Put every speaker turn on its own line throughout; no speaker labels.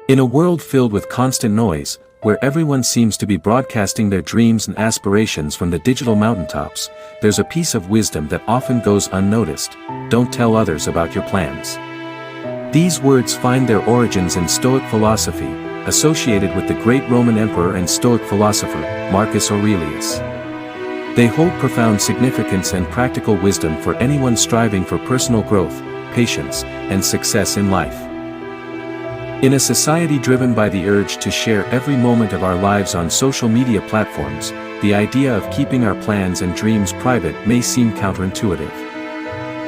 In a world filled with constant noise, where everyone seems to be broadcasting their dreams and aspirations from the digital mountaintops, there's a piece of wisdom that often goes unnoticed: don't tell others about your plans. These words find their origins in Stoic philosophy, associated with the great Roman Emperor and Stoic philosopher, Marcus Aurelius. They hold profound significance and practical wisdom for anyone striving for personal growth, patience, and success in life. In a society driven by the urge to share every moment of our lives on social media platforms, the idea of keeping our plans and dreams private may seem counterintuitive.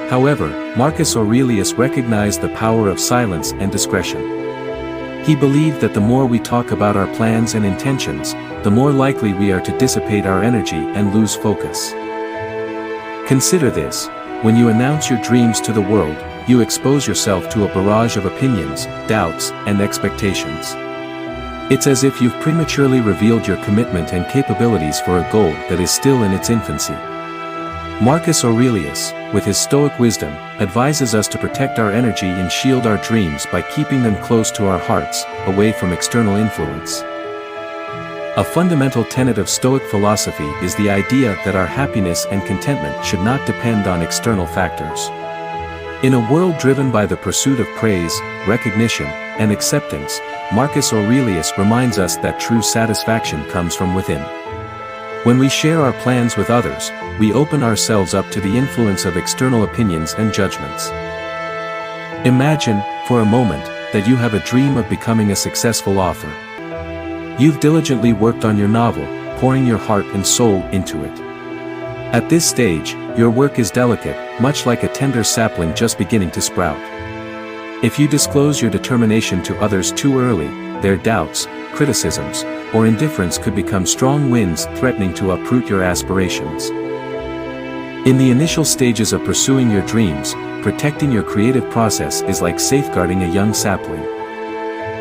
However, Marcus Aurelius recognized the power of silence and discretion. He believed that the more we talk about our plans and intentions, the more likely we are to dissipate our energy and lose focus. Consider this: when you announce your dreams to the world, you expose yourself to a barrage of opinions, doubts, and expectations. It's as if you've prematurely revealed your commitment and capabilities for a goal that is still in its infancy. Marcus Aurelius, with his Stoic wisdom, advises us to protect our energy and shield our dreams by keeping them close to our hearts, away from external influence. A fundamental tenet of Stoic philosophy is the idea that our happiness and contentment should not depend on external factors. In a world driven by the pursuit of praise, recognition, and acceptance, Marcus Aurelius reminds us that true satisfaction comes from within. When we share our plans with others, we open ourselves up to the influence of external opinions and judgments. Imagine, for a moment, that you have a dream of becoming a successful author. You've diligently worked on your novel, pouring your heart and soul into it. At this stage, your work is delicate, much like a tender sapling just beginning to sprout. If you disclose your determination to others too early, their doubts, criticisms, or indifference could become strong winds threatening to uproot your aspirations. In the initial stages of pursuing your dreams, protecting your creative process is like safeguarding a young sapling.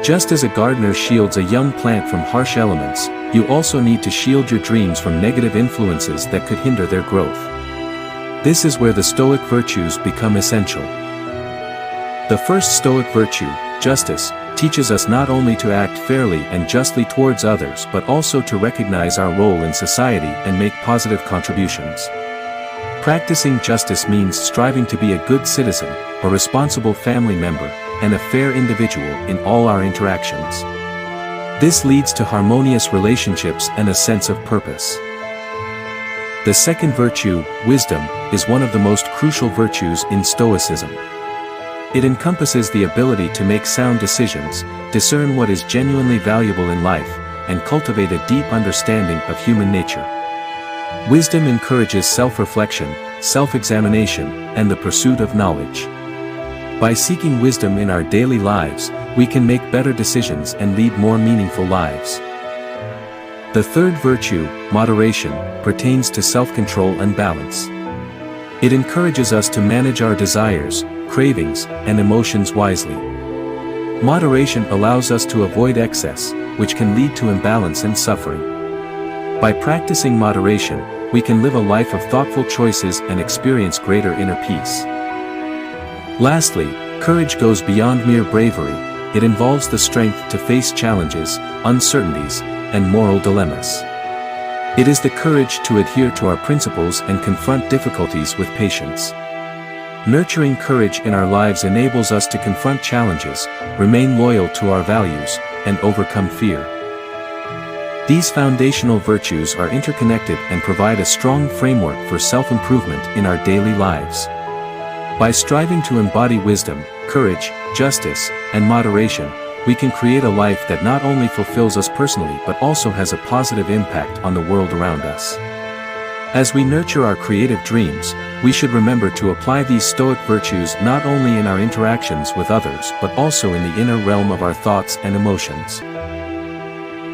Just as a gardener shields a young plant from harsh elements, you also need to shield your dreams from negative influences that could hinder their growth. This is where the Stoic virtues become essential. The first Stoic virtue, justice, teaches us not only to act fairly and justly towards others but also to recognize our role in society and make positive contributions. Practicing justice means striving to be a good citizen, a responsible family member, and a fair individual in all our interactions. This leads to harmonious relationships and a sense of purpose. The second virtue, wisdom, is one of the most crucial virtues in Stoicism. It encompasses the ability to make sound decisions, discern what is genuinely valuable in life, and cultivate a deep understanding of human nature. Wisdom encourages self-reflection, self-examination, and the pursuit of knowledge. By seeking wisdom in our daily lives, we can make better decisions and lead more meaningful lives. The third virtue, moderation, pertains to self-control and balance. It encourages us to manage our desires, cravings, and emotions wisely. Moderation allows us to avoid excess, which can lead to imbalance and suffering. By practicing moderation, we can live a life of thoughtful choices and experience greater inner peace. Lastly, courage goes beyond mere bravery. It involves the strength to face challenges, uncertainties, and moral dilemmas. It is the courage to adhere to our principles and confront difficulties with patience. Nurturing courage in our lives enables us to confront challenges, remain loyal to our values, and overcome fear. These foundational virtues are interconnected and provide a strong framework for self-improvement in our daily lives. By striving to embody wisdom, courage, justice, and moderation, we can create a life that not only fulfills us personally but also has a positive impact on the world around us. As we nurture our creative dreams, we should remember to apply these Stoic virtues not only in our interactions with others but also in the inner realm of our thoughts and emotions.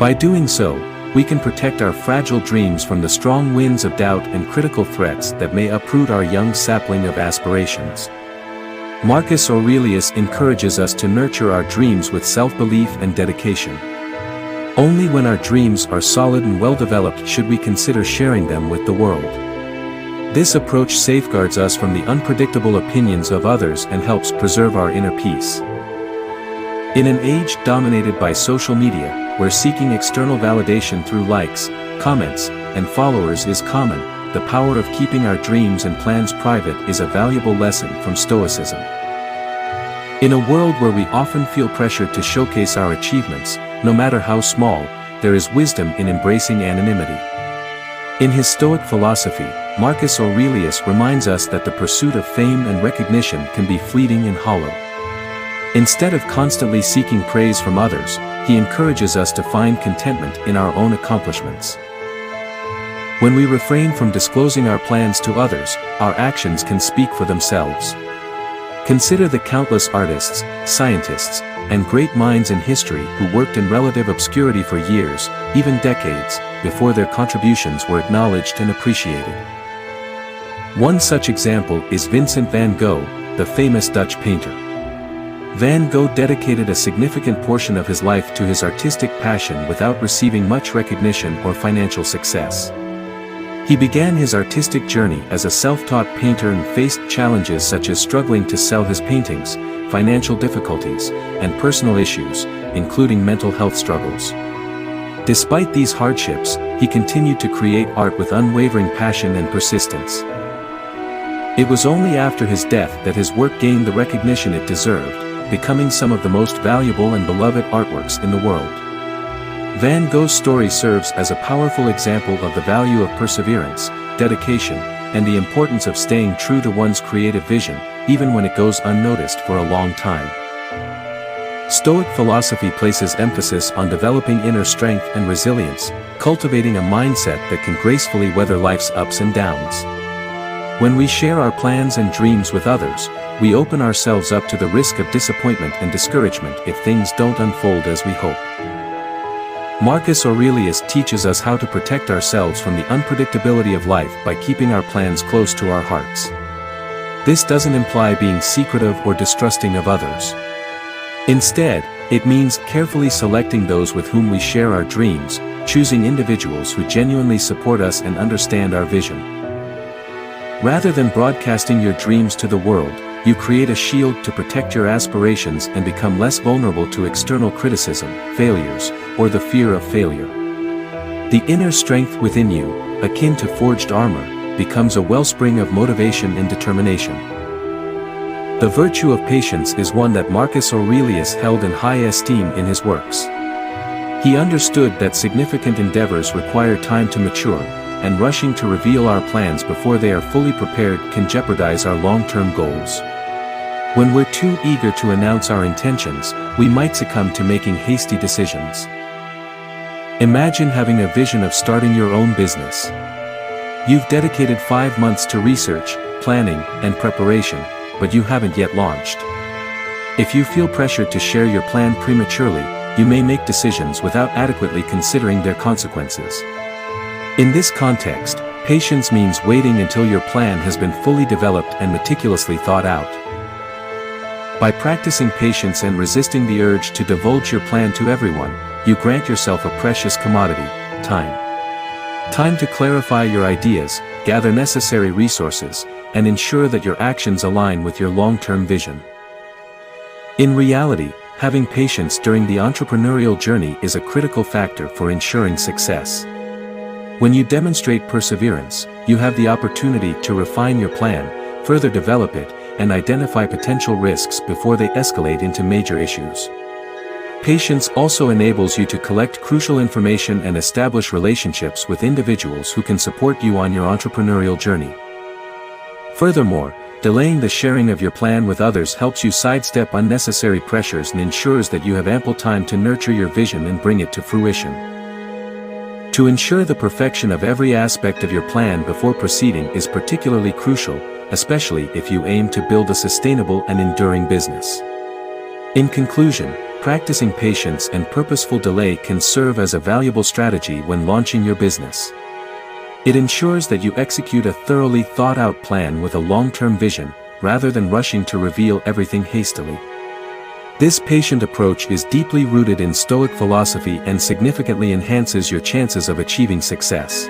By doing so, we can protect our fragile dreams from the strong winds of doubt and critical threats that may uproot our young sapling of aspirations. Marcus Aurelius encourages us to nurture our dreams with self-belief and dedication. Only when our dreams are solid and well-developed should we consider sharing them with the world. This approach safeguards us from the unpredictable opinions of others and helps preserve our inner peace. In an age dominated by social media, where seeking external validation through likes, comments, and followers is common, the power of keeping our dreams and plans private is a valuable lesson from Stoicism. In a world where we often feel pressured to showcase our achievements, no matter how small, there is wisdom in embracing anonymity. In his Stoic philosophy, Marcus Aurelius reminds us that the pursuit of fame and recognition can be fleeting and hollow. Instead of constantly seeking praise from others, he encourages us to find contentment in our own accomplishments. When we refrain from disclosing our plans to others, our actions can speak for themselves. Consider the countless artists, scientists, and great minds in history who worked in relative obscurity for years, even decades, before their contributions were acknowledged and appreciated. One such example is Vincent van Gogh, the famous Dutch painter. Van Gogh dedicated a significant portion of his life to his artistic passion without receiving much recognition or financial success. He began his artistic journey as a self-taught painter and faced challenges such as struggling to sell his paintings, financial difficulties, and personal issues, including mental health struggles. Despite these hardships, he continued to create art with unwavering passion and persistence. It was only after his death that his work gained the recognition it deserved, becoming some of the most valuable and beloved artworks in the world. Van Gogh's story serves as a powerful example of the value of perseverance, dedication, and the importance of staying true to one's creative vision, even when it goes unnoticed for a long time. Stoic philosophy places emphasis on developing inner strength and resilience, cultivating a mindset that can gracefully weather life's ups and downs. When we share our plans and dreams with others, we open ourselves up to the risk of disappointment and discouragement if things don't unfold as we hope. Marcus Aurelius teaches us how to protect ourselves from the unpredictability of life by keeping our plans close to our hearts. This doesn't imply being secretive or distrusting of others. Instead, it means carefully selecting those with whom we share our dreams, choosing individuals who genuinely support us and understand our vision. Rather than broadcasting your dreams to the world, you create a shield to protect your aspirations and become less vulnerable to external criticism, failures, or the fear of failure. The inner strength within you, akin to forged armor, becomes a wellspring of motivation and determination. The virtue of patience is one that Marcus Aurelius held in high esteem in his works. He understood that significant endeavors require time to mature, and rushing to reveal our plans before they are fully prepared can jeopardize our long-term goals. When we're too eager to announce our intentions, we might succumb to making hasty decisions. Imagine having a vision of starting your own business. You've dedicated 5 months to research, planning, and preparation, but you haven't yet launched. If you feel pressured to share your plan prematurely, you may make decisions without adequately considering their consequences. In this context, patience means waiting until your plan has been fully developed and meticulously thought out. By practicing patience and resisting the urge to divulge your plan to everyone, you grant yourself a precious commodity, time. Time to clarify your ideas, gather necessary resources, and ensure that your actions align with your long-term vision. In reality, having patience during the entrepreneurial journey is a critical factor for ensuring success. When you demonstrate perseverance, you have the opportunity to refine your plan, further develop it, and identify potential risks before they escalate into major issues. Patience also enables you to collect crucial information and establish relationships with individuals who can support you on your entrepreneurial journey. Furthermore, delaying the sharing of your plan with others helps you sidestep unnecessary pressures and ensures that you have ample time to nurture your vision and bring it to fruition. To ensure the perfection of every aspect of your plan before proceeding is particularly crucial, especially if you aim to build a sustainable and enduring business. In conclusion, practicing patience and purposeful delay can serve as a valuable strategy when launching your business. It ensures that you execute a thoroughly thought-out plan with a long-term vision, rather than rushing to reveal everything hastily. This patient approach is deeply rooted in Stoic philosophy and significantly enhances your chances of achieving success.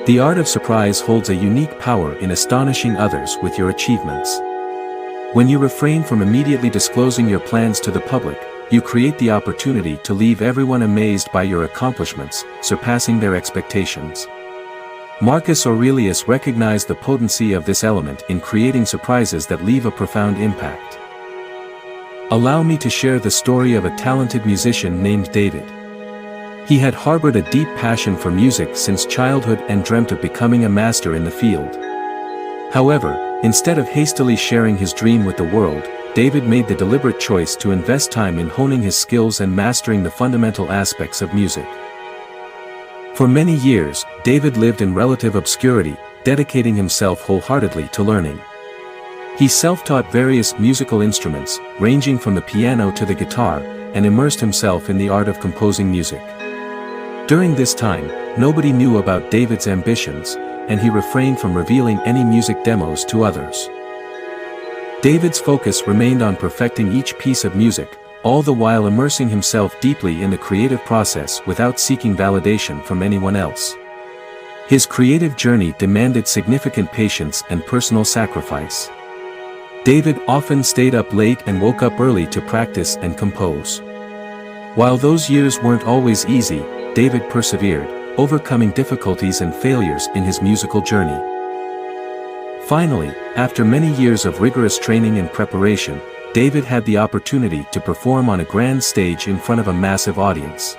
The art of surprise holds a unique power in astonishing others with your achievements. When you refrain from immediately disclosing your plans to the public, you create the opportunity to leave everyone amazed by your accomplishments, surpassing their expectations. Marcus Aurelius recognized the potency of this element in creating surprises that leave a profound impact. Allow me to share the story of a talented musician named David. He had harbored a deep passion for music since childhood and dreamt of becoming a master in the field. However, instead of hastily sharing his dream with the world, David made the deliberate choice to invest time in honing his skills and mastering the fundamental aspects of music. For many years, David lived in relative obscurity, dedicating himself wholeheartedly to learning. He self-taught various musical instruments, ranging from the piano to the guitar, and immersed himself in the art of composing music. During this time, nobody knew about David's ambitions, and he refrained from revealing any music demos to others. David's focus remained on perfecting each piece of music, all the while immersing himself deeply in the creative process without seeking validation from anyone else. His creative journey demanded significant patience and personal sacrifice. David often stayed up late and woke up early to practice and compose. While those years weren't always easy, David persevered, overcoming difficulties and failures in his musical journey. Finally, after many years of rigorous training and preparation, David had the opportunity to perform on a grand stage in front of a massive audience.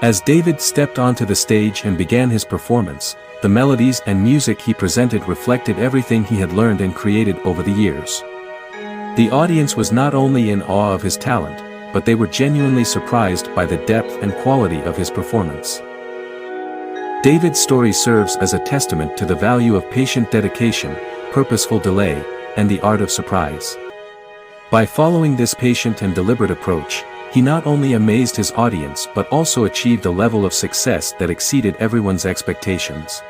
As David stepped onto the stage and began his performance, the melodies and music he presented reflected everything he had learned and created over the years. The audience was not only in awe of his talent, but they were genuinely surprised by the depth and quality of his performance. David's story serves as a testament to the value of patient dedication, purposeful delay, and the art of surprise. By following this patient and deliberate approach, he not only amazed his audience but also achieved a level of success that exceeded everyone's expectations.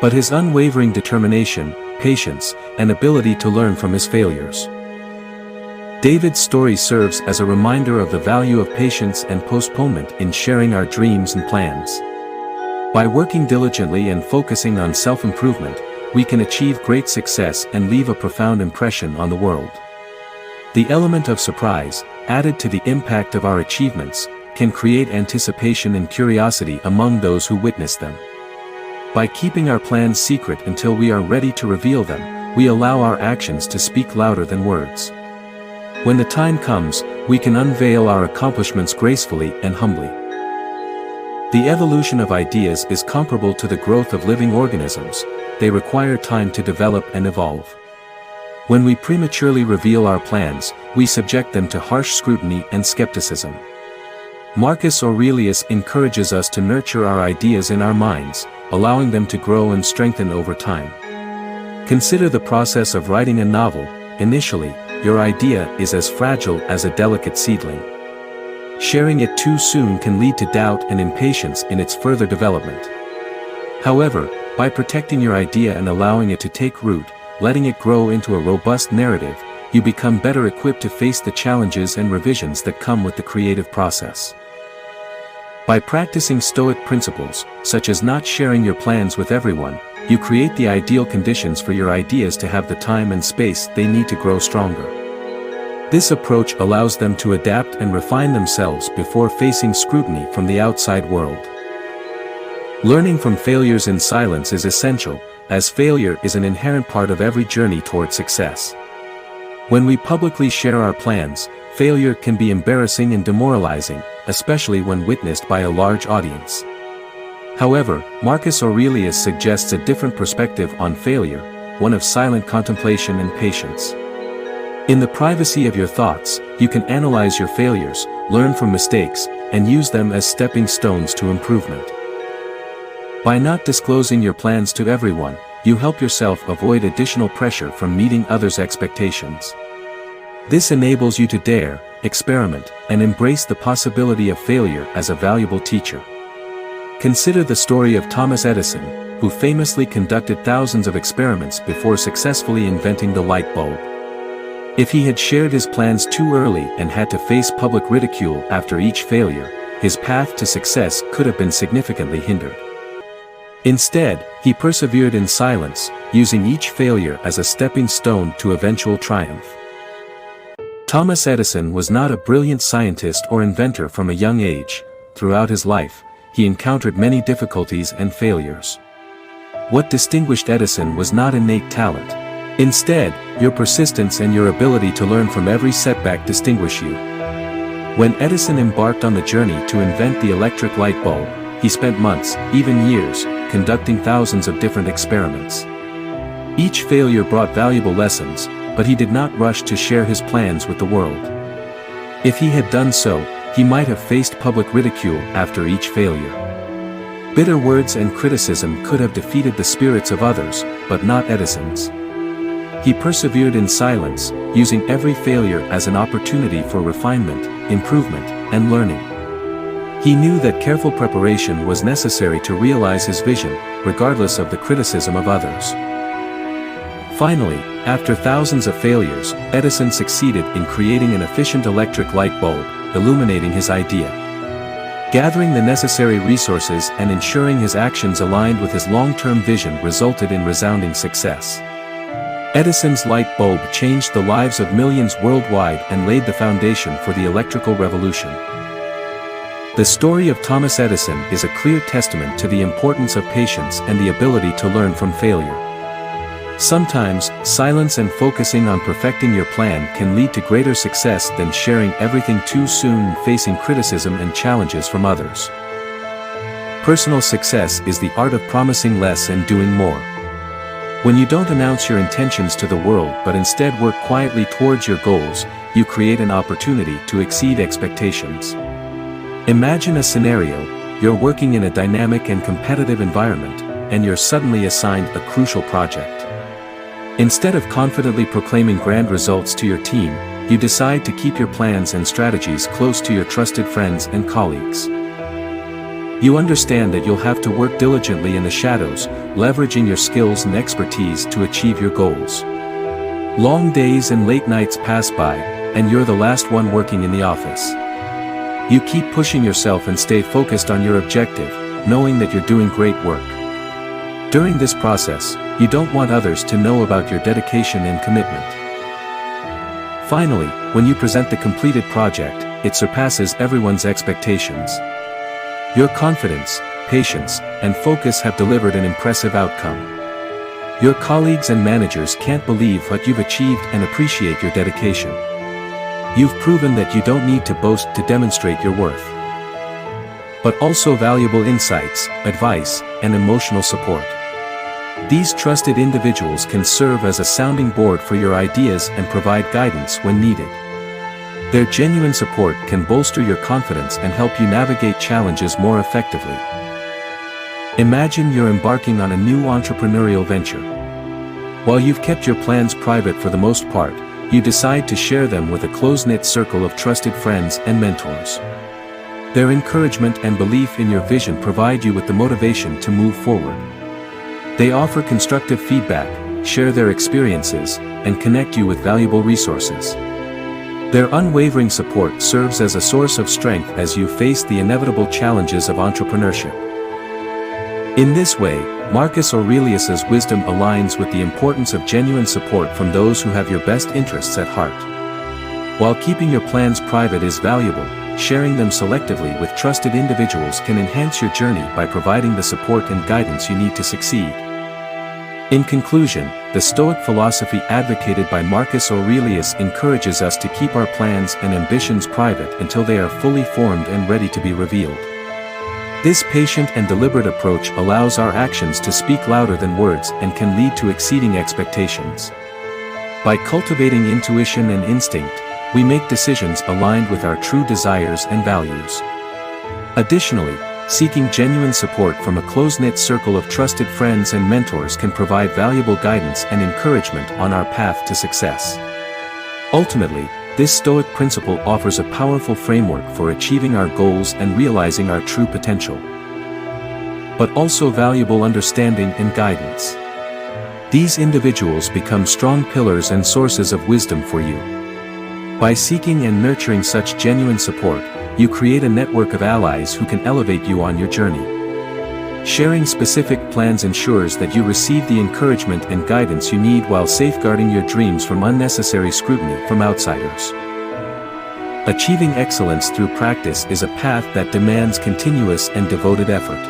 But his unwavering determination, patience, and ability to learn from his failures. David's story serves as a reminder of the value of patience and postponement in sharing our dreams and plans. By working diligently and focusing on self-improvement, we can achieve great success and leave a profound impression on the world. The element of surprise, added to the impact of our achievements, can create anticipation and curiosity among those who witness them. By keeping our plans secret until we are ready to reveal them, we allow our actions to speak louder than words. When the time comes, we can unveil our accomplishments gracefully and humbly. The evolution of ideas is comparable to the growth of living organisms. They require time to develop and evolve. When we prematurely reveal our plans, we subject them to harsh scrutiny and skepticism. Marcus Aurelius encourages us to nurture our ideas in our minds, allowing them to grow and strengthen over time. Consider the process of writing a novel. Initially, your idea is as fragile as a delicate seedling. Sharing it too soon can lead to doubt and impatience in its further development. However, by protecting your idea and allowing it to take root, letting it grow into a robust narrative, you become better equipped to face the challenges and revisions that come with the creative process. By practicing Stoic principles, such as not sharing your plans with everyone, you create the ideal conditions for your ideas to have the time and space they need to grow stronger. This approach allows them to adapt and refine themselves before facing scrutiny from the outside world. Learning from failures in silence is essential, as failure is an inherent part of every journey toward success. When we publicly share our plans, failure can be embarrassing and demoralizing, especially when witnessed by a large audience. However, Marcus Aurelius suggests a different perspective on failure, one of silent contemplation and patience. In the privacy of your thoughts, you can analyze your failures, learn from mistakes, and use them as stepping stones to improvement. By not disclosing your plans to everyone, you help yourself avoid additional pressure from meeting others' expectations. This enables you to dare, experiment, and embrace the possibility of failure as a valuable teacher. Consider the story of Thomas Edison, who famously conducted thousands of experiments before successfully inventing the light bulb. If he had shared his plans too early and had to face public ridicule after each failure, his path to success could have been significantly hindered. Instead, he persevered in silence, using each failure as a stepping stone to eventual triumph. Thomas Edison was not a brilliant scientist or inventor from a young age. Throughout his life, he encountered many difficulties and failures. What distinguished Edison was not innate talent. Instead, your persistence and your ability to learn from every setback distinguish you. When Edison embarked on the journey to invent the electric light bulb, he spent months, even years, conducting thousands of different experiments. Each failure brought valuable lessons, but he did not rush to share his plans with the world. If he had done so, he might have faced public ridicule after each failure. Bitter words and criticism could have defeated the spirits of others, but not Edison's. He persevered in silence, using every failure as an opportunity for refinement, improvement, and learning. He knew that careful preparation was necessary to realize his vision, regardless of the criticism of others. Finally, after thousands of failures, Edison succeeded in creating an efficient electric light bulb, illuminating his idea. Gathering the necessary resources and ensuring his actions aligned with his long-term vision resulted in resounding success. Edison's light bulb changed the lives of millions worldwide and laid the foundation for the electrical revolution. The story of Thomas Edison is a clear testament to the importance of patience and the ability to learn from failure. Sometimes, silence and focusing on perfecting your plan can lead to greater success than sharing everything too soon and facing criticism and challenges from others. Personal success is the art of promising less and doing more. When you don't announce your intentions to the world but instead work quietly towards your goals, you create an opportunity to exceed expectations. Imagine a scenario: you're working in a dynamic and competitive environment, and you're suddenly assigned a crucial project. Instead of confidently proclaiming grand results to your team, you decide to keep your plans and strategies close to your trusted friends and colleagues. You understand that you'll have to work diligently in the shadows, leveraging your skills and expertise to achieve your goals. Long days and late nights pass by, and you're the last one working in the office. You keep pushing yourself and stay focused on your objective, knowing that you're doing great work. During this process, you don't want others to know about your dedication and commitment. Finally, when you present the completed project, it surpasses everyone's expectations. Your confidence, patience, and focus have delivered an impressive outcome. Your colleagues and managers can't believe what you've achieved and appreciate your dedication. You've proven that you don't need to boast to demonstrate your worth. But also valuable insights, advice, and emotional support. These trusted individuals can serve as a sounding board for your ideas and provide guidance when needed. Their genuine support can bolster your confidence and help you navigate challenges more effectively. Imagine you're embarking on a new entrepreneurial venture. While you've kept your plans private for the most part, you decide to share them with a close-knit circle of trusted friends and mentors. Their encouragement and belief in your vision provide you with the motivation to move forward. They offer constructive feedback, share their experiences, and connect you with valuable resources. Their unwavering support serves as a source of strength as you face the inevitable challenges of entrepreneurship. In this way, Marcus Aurelius's wisdom aligns with the importance of genuine support from those who have your best interests at heart. While keeping your plans private is valuable, sharing them selectively with trusted individuals can enhance your journey by providing the support and guidance you need to succeed. In conclusion, the Stoic philosophy advocated by Marcus Aurelius encourages us to keep our plans and ambitions private until they are fully formed and ready to be revealed. This patient and deliberate approach allows our actions to speak louder than words and can lead to exceeding expectations. By cultivating intuition and instinct, we make decisions aligned with our true desires and values. Additionally, seeking genuine support from a close-knit circle of trusted friends and mentors can provide valuable guidance and encouragement on our path to success. Ultimately, this Stoic principle offers a powerful framework for achieving our goals and realizing our true potential. But also valuable understanding and guidance. These individuals become strong pillars and sources of wisdom for you. By seeking and nurturing such genuine support, you create a network of allies who can elevate you on your journey. Sharing specific plans ensures that you receive the encouragement and guidance you need while safeguarding your dreams from unnecessary scrutiny from outsiders. Achieving excellence through practice is a path that demands continuous and devoted effort.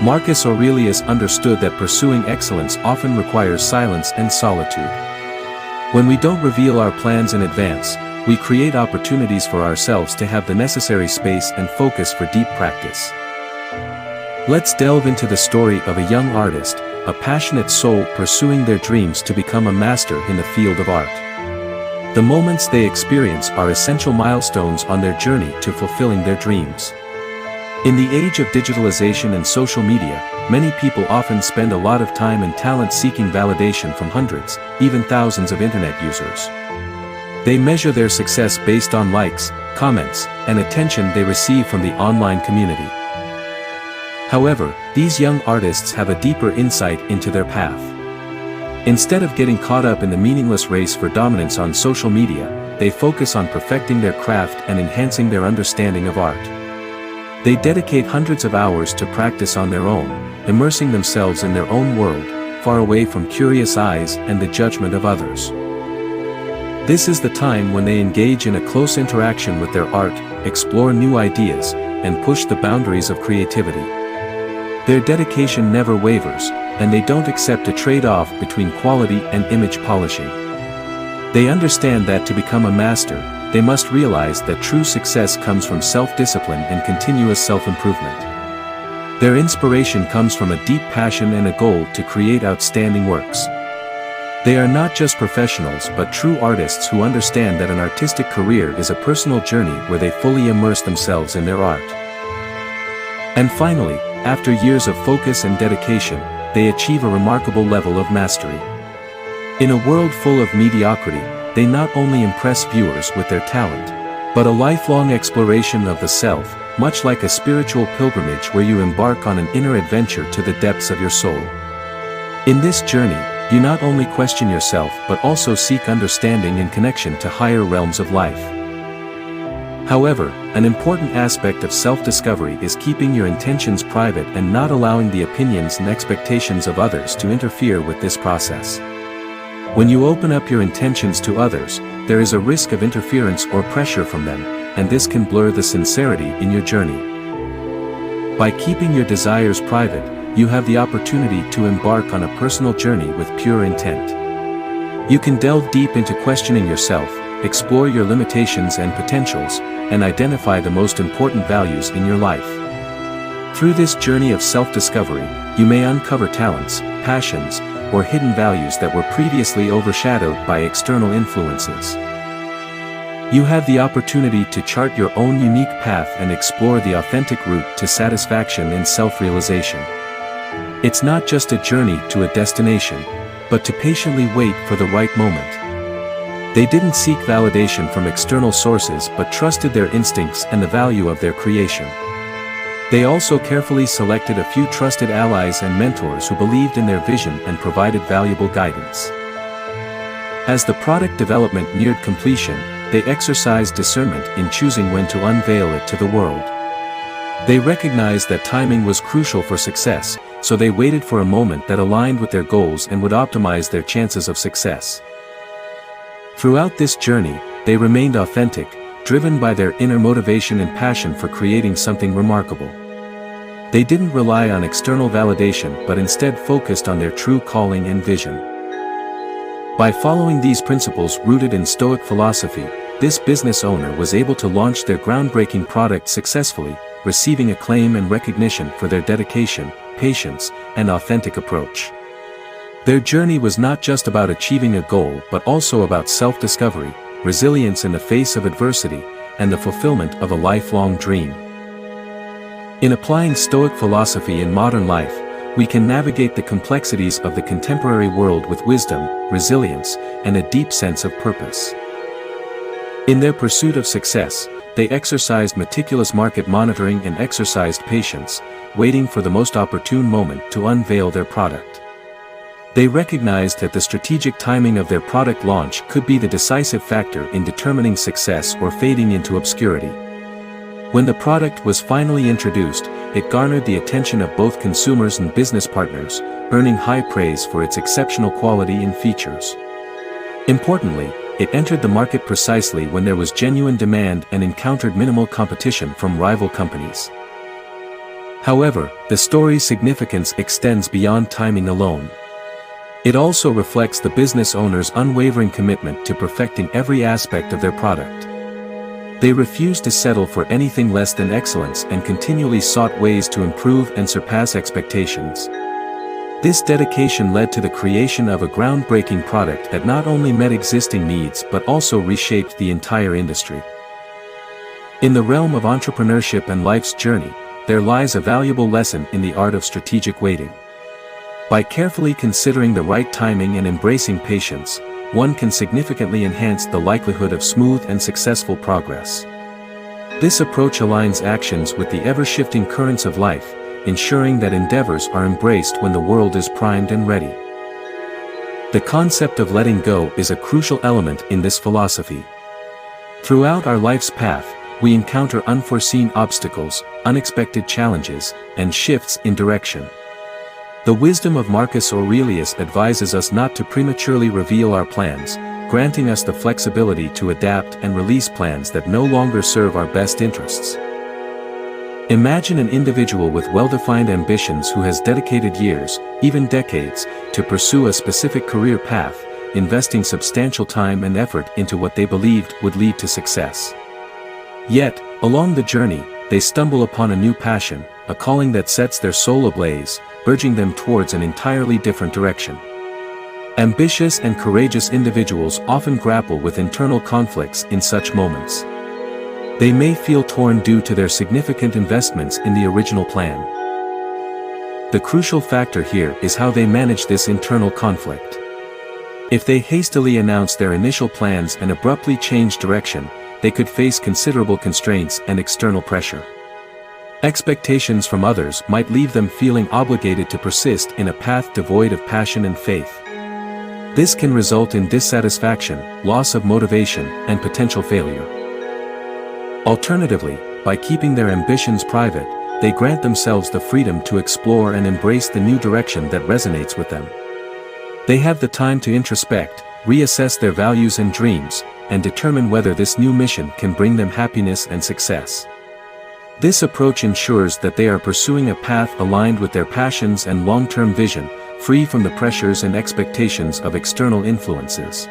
Marcus Aurelius understood that pursuing excellence often requires silence and solitude. When we don't reveal our plans in advance, we create opportunities for ourselves to have the necessary space and focus for deep practice. Let's delve into the story of a young artist, a passionate soul pursuing their dreams to become a master in the field of art. The moments they experience are essential milestones on their journey to fulfilling their dreams. In the age of digitalization and social media, many people often spend a lot of time and talent seeking validation from hundreds, even thousands of internet users. They measure their success based on likes, comments, and attention they receive from the online community. However, these young artists have a deeper insight into their path. Instead of getting caught up in the meaningless race for dominance on social media, they focus on perfecting their craft and enhancing their understanding of art. They dedicate hundreds of hours to practice on their own, immersing themselves in their own world, far away from curious eyes and the judgment of others. This is the time when they engage in a close interaction with their art, explore new ideas, and push the boundaries of creativity. Their dedication never wavers, and they don't accept a trade-off between quality and image polishing. They understand that to become a master, they must realize that true success comes from self-discipline and continuous self-improvement. Their inspiration comes from a deep passion and a goal to create outstanding works. They are not just professionals but true artists who understand that an artistic career is a personal journey where they fully immerse themselves in their art. And finally, after years of focus and dedication, they achieve a remarkable level of mastery. In a world full of mediocrity, they not only impress viewers with their talent, but a lifelong exploration of the self, much like a spiritual pilgrimage where you embark on an inner adventure to the depths of your soul. In this journey, you not only question yourself but also seek understanding and connection to higher realms of life. However, an important aspect of self-discovery is keeping your intentions private and not allowing the opinions and expectations of others to interfere with this process. When you open up your intentions to others, there is a risk of interference or pressure from them, and this can blur the sincerity in your journey. By keeping your desires private, you have the opportunity to embark on a personal journey with pure intent. You can delve deep into questioning yourself, explore your limitations and potentials, and identify the most important values in your life. Through this journey of self-discovery, you may uncover talents, passions, or hidden values that were previously overshadowed by external influences. You have the opportunity to chart your own unique path and explore the authentic route to satisfaction and self-realization. It's not just a journey to a destination, but to patiently wait for the right moment. They didn't seek validation from external sources but trusted their instincts and the value of their creation. They also carefully selected a few trusted allies and mentors who believed in their vision and provided valuable guidance. As the product development neared completion, they exercised discernment in choosing when to unveil it to the world. They recognized that timing was crucial for success, so they waited for a moment that aligned with their goals and would optimize their chances of success. Throughout this journey, they remained authentic, driven by their inner motivation and passion for creating something remarkable. They didn't rely on external validation but instead focused on their true calling and vision. By following these principles rooted in Stoic philosophy, this business owner was able to launch their groundbreaking product successfully, receiving acclaim and recognition for their dedication, patience, and authentic approach. Their journey was not just about achieving a goal but also about self-discovery, resilience in the face of adversity, and the fulfillment of a lifelong dream. In applying Stoic philosophy in modern life, we can navigate the complexities of the contemporary world with wisdom, resilience, and a deep sense of purpose. In their pursuit of success, they exercised meticulous market monitoring and exercised patience, waiting for the most opportune moment to unveil their product. They recognized that the strategic timing of their product launch could be the decisive factor in determining success or fading into obscurity. When the product was finally introduced, it garnered the attention of both consumers and business partners, earning high praise for its exceptional quality and features. Importantly, it entered the market precisely when there was genuine demand and encountered minimal competition from rival companies. However, the story's significance extends beyond timing alone. It also reflects the business owner's unwavering commitment to perfecting every aspect of their product. They refused to settle for anything less than excellence and continually sought ways to improve and surpass expectations. This dedication led to the creation of a groundbreaking product that not only met existing needs but also reshaped the entire industry. In the realm of entrepreneurship and life's journey, there lies a valuable lesson in the art of strategic waiting. By carefully considering the right timing and embracing patience, one can significantly enhance the likelihood of smooth and successful progress. This approach aligns actions with the ever-shifting currents of life, ensuring that endeavors are embraced when the world is primed and ready. The concept of letting go is a crucial element in this philosophy. Throughout our life's path, we encounter unforeseen obstacles, unexpected challenges, and shifts in direction. The wisdom of Marcus Aurelius advises us not to prematurely reveal our plans, granting us the flexibility to adapt and release plans that no longer serve our best interests. Imagine an individual with well-defined ambitions who has dedicated years, even decades, to pursue a specific career path, investing substantial time and effort into what they believed would lead to success. Yet, along the journey, they stumble upon a new passion, a calling that sets their soul ablaze, urging them towards an entirely different direction. Ambitious and courageous individuals often grapple with internal conflicts in such moments. They may feel torn due to their significant investments in the original plan. The crucial factor here is how they manage this internal conflict. If they hastily announce their initial plans and abruptly change direction, they could face considerable constraints and external pressure. Expectations from others might leave them feeling obligated to persist in a path devoid of passion and faith. This can result in dissatisfaction, loss of motivation, and potential failure. Alternatively, by keeping their ambitions private, they grant themselves the freedom to explore and embrace the new direction that resonates with them. They have the time to introspect, reassess their values and dreams, and determine whether this new mission can bring them happiness and success. This approach ensures that they are pursuing a path aligned with their passions and long-term vision, free from the pressures and expectations of external influences.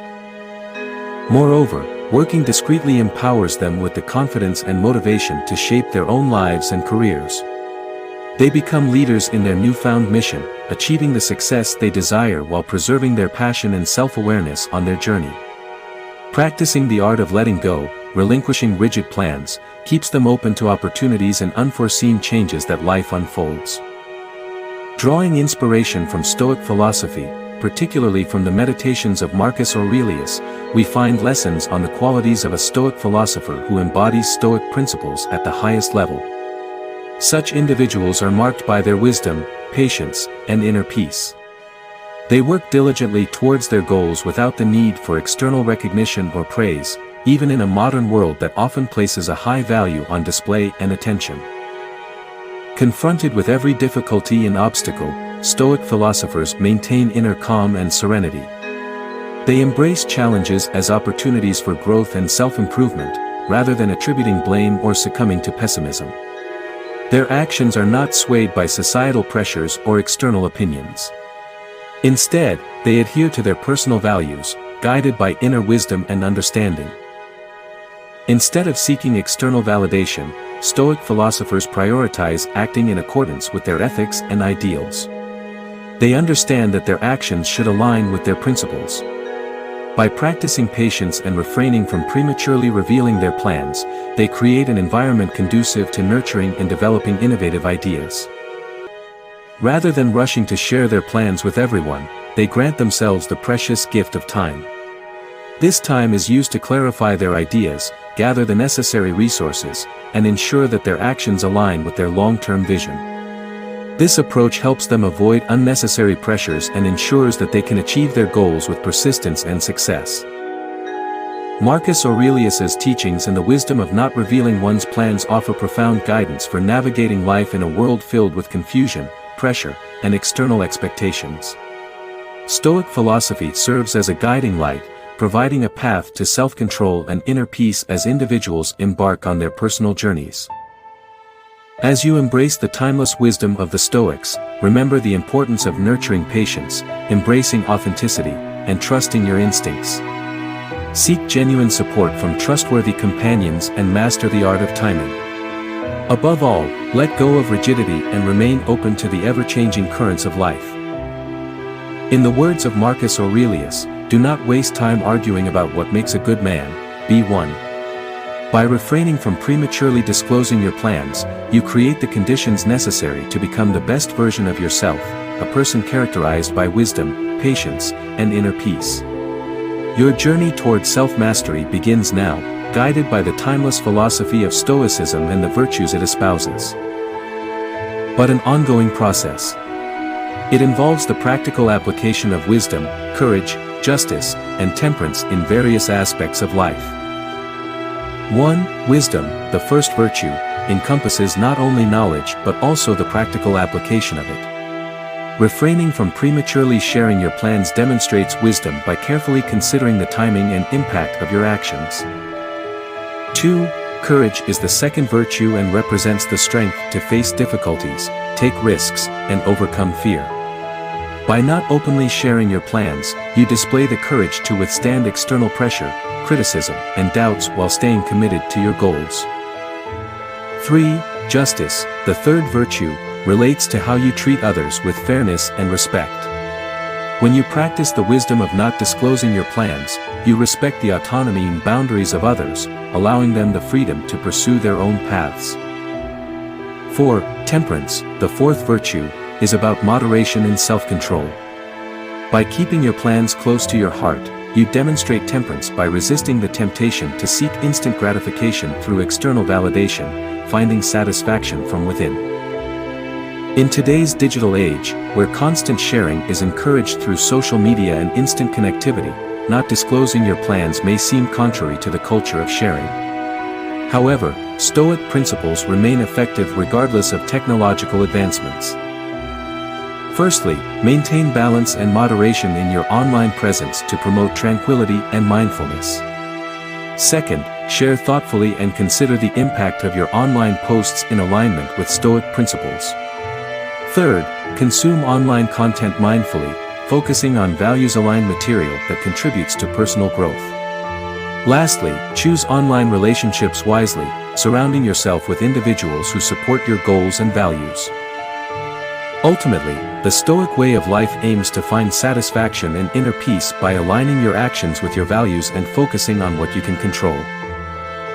Moreover, working discreetly empowers them with the confidence and motivation to shape their own lives and careers. They become leaders in their newfound mission, achieving the success they desire while preserving their passion and self-awareness on their journey. Practicing the art of letting go, relinquishing rigid plans, keeps them open to opportunities and unforeseen changes that life unfolds. Drawing inspiration from Stoic philosophy, particularly from the meditations of Marcus Aurelius, we find lessons on the qualities of a Stoic philosopher who embodies Stoic principles at the highest level. Such individuals are marked by their wisdom, patience, and inner peace. They work diligently towards their goals without the need for external recognition or praise, even in a modern world that often places a high value on display and attention. Confronted with every difficulty and obstacle, Stoic philosophers maintain inner calm and serenity. They embrace challenges as opportunities for growth and self-improvement, rather than attributing blame or succumbing to pessimism. Their actions are not swayed by societal pressures or external opinions. Instead, they adhere to their personal values, guided by inner wisdom and understanding. Instead of seeking external validation, Stoic philosophers prioritize acting in accordance with their ethics and ideals. They understand that their actions should align with their principles. By practicing patience and refraining from prematurely revealing their plans, they create an environment conducive to nurturing and developing innovative ideas. Rather than rushing to share their plans with everyone, they grant themselves the precious gift of time. This time is used to clarify their ideas, gather the necessary resources, and ensure that their actions align with their long-term vision. This approach helps them avoid unnecessary pressures and ensures that they can achieve their goals with persistence and success. Marcus Aurelius's teachings and the wisdom of not revealing one's plans offer profound guidance for navigating life in a world filled with confusion, pressure, and external expectations. Stoic philosophy serves as a guiding light, providing a path to self-control and inner peace as individuals embark on their personal journeys. As you embrace the timeless wisdom of the Stoics, remember the importance of nurturing patience, embracing authenticity, and trusting your instincts. Seek genuine support from trustworthy companions and master the art of timing. Above all, let go of rigidity and remain open to the ever-changing currents of life. In the words of Marcus Aurelius, do not waste time arguing about what makes a good man, be one. By refraining from prematurely disclosing your plans, you create the conditions necessary to become the best version of yourself, a person characterized by wisdom, patience, and inner peace. Your journey toward self-mastery begins now, guided by the timeless philosophy of Stoicism and the virtues it espouses. But an ongoing process. It involves the practical application of wisdom, courage, justice, and temperance in various aspects of life. 1. Wisdom, the first virtue, encompasses not only knowledge but also the practical application of it. Refraining from prematurely sharing your plans demonstrates wisdom by carefully considering the timing and impact of your actions. 2. Courage is the second virtue and represents the strength to face difficulties, take risks, and overcome fear. By not openly sharing your plans, you display the courage to withstand external pressure, criticism, and doubts while staying committed to your goals. 3. Justice, the third virtue, relates to how you treat others with fairness and respect. When you practice the wisdom of not disclosing your plans, you respect the autonomy and boundaries of others, allowing them the freedom to pursue their own paths. 4. Temperance, the fourth virtue, is about moderation and self-control. By keeping your plans close to your heart, you demonstrate temperance by resisting the temptation to seek instant gratification through external validation, finding satisfaction from within. In today's digital age, where constant sharing is encouraged through social media and instant connectivity, not disclosing your plans may seem contrary to the culture of sharing. However, Stoic principles remain effective regardless of technological advancements. Firstly, maintain balance and moderation in your online presence to promote tranquility and mindfulness. Second, share thoughtfully and consider the impact of your online posts in alignment with Stoic principles. Third, consume online content mindfully, focusing on values-aligned material that contributes to personal growth. Lastly, choose online relationships wisely, surrounding yourself with individuals who support your goals and values. Ultimately, the Stoic way of life aims to find satisfaction and inner peace by aligning your actions with your values and focusing on what you can control.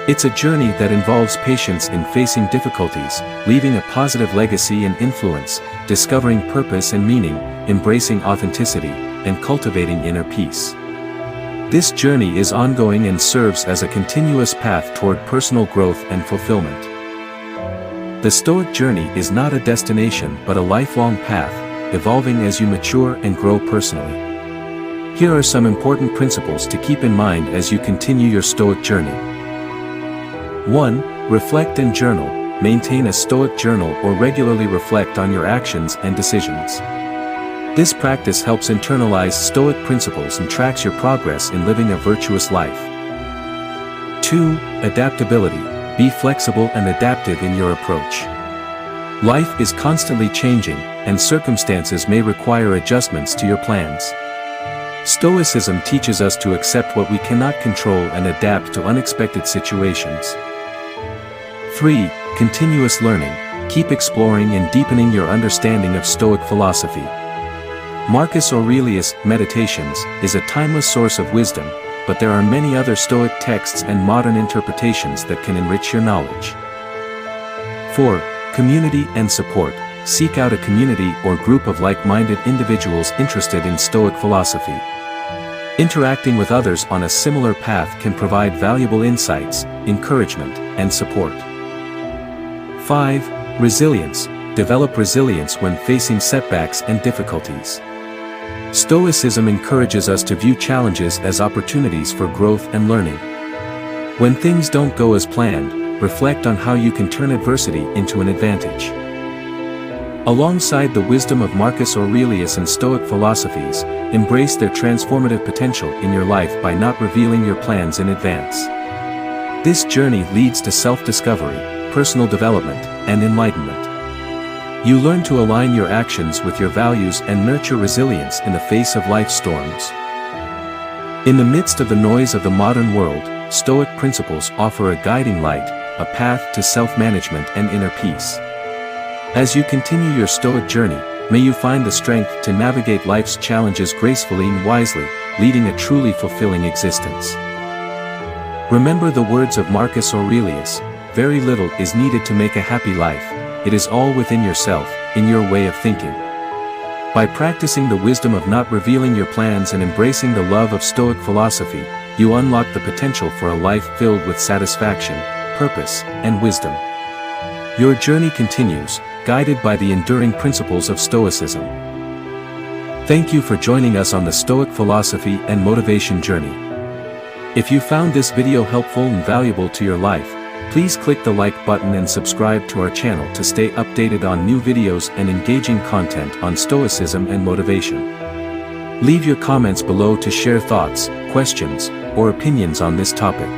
It's a journey that involves patience in facing difficulties, leaving a positive legacy and influence, discovering purpose and meaning, embracing authenticity, and cultivating inner peace. This journey is ongoing and serves as a continuous path toward personal growth and fulfillment. The Stoic journey is not a destination but a lifelong path, evolving as you mature and grow personally. Here are some important principles to keep in mind as you continue your Stoic journey. 1. Reflect and journal. Maintain a Stoic journal or regularly reflect on your actions and decisions. This practice helps internalize Stoic principles and tracks your progress in living a virtuous life. 2. Adaptability. Be flexible and adaptive in your approach. Life is constantly changing, and circumstances may require adjustments to your plans. Stoicism teaches us to accept what we cannot control and adapt to unexpected situations. 3. Continuous learning. Keep exploring and deepening your understanding of Stoic philosophy. Marcus Aurelius' Meditations is a timeless source of wisdom, but there are many other Stoic texts and modern interpretations that can enrich your knowledge. 4. Community and support. Seek out a community or group of like-minded individuals interested in Stoic philosophy. Interacting with others on a similar path can provide valuable insights, encouragement, and support. 5. Resilience. Develop resilience when facing setbacks and difficulties. Stoicism encourages us to view challenges as opportunities for growth and learning. When things don't go as planned, reflect on how you can turn adversity into an advantage. Alongside the wisdom of Marcus Aurelius and Stoic philosophies, embrace their transformative potential in your life by not revealing your plans in advance. This journey leads to self-discovery, personal development, and enlightenment. You learn to align your actions with your values and nurture resilience in the face of life's storms. In the midst of the noise of the modern world, Stoic principles offer a guiding light, a path to self-management and inner peace. As you continue your Stoic journey, may you find the strength to navigate life's challenges gracefully and wisely, leading a truly fulfilling existence. Remember the words of Marcus Aurelius, "Very little is needed to make a happy life, it is all within yourself, in your way of thinking." By practicing the wisdom of not revealing your plans and embracing the love of Stoic philosophy, you unlock the potential for a life filled with satisfaction, purpose, and wisdom. Your journey continues, guided by the enduring principles of Stoicism. Thank you for joining us on the Stoic philosophy and motivation journey. If you found this video helpful and valuable to your life, please click the like button and subscribe to our channel to stay updated on new videos and engaging content on Stoicism and motivation. Leave your comments below to share thoughts, questions, or opinions on this topic.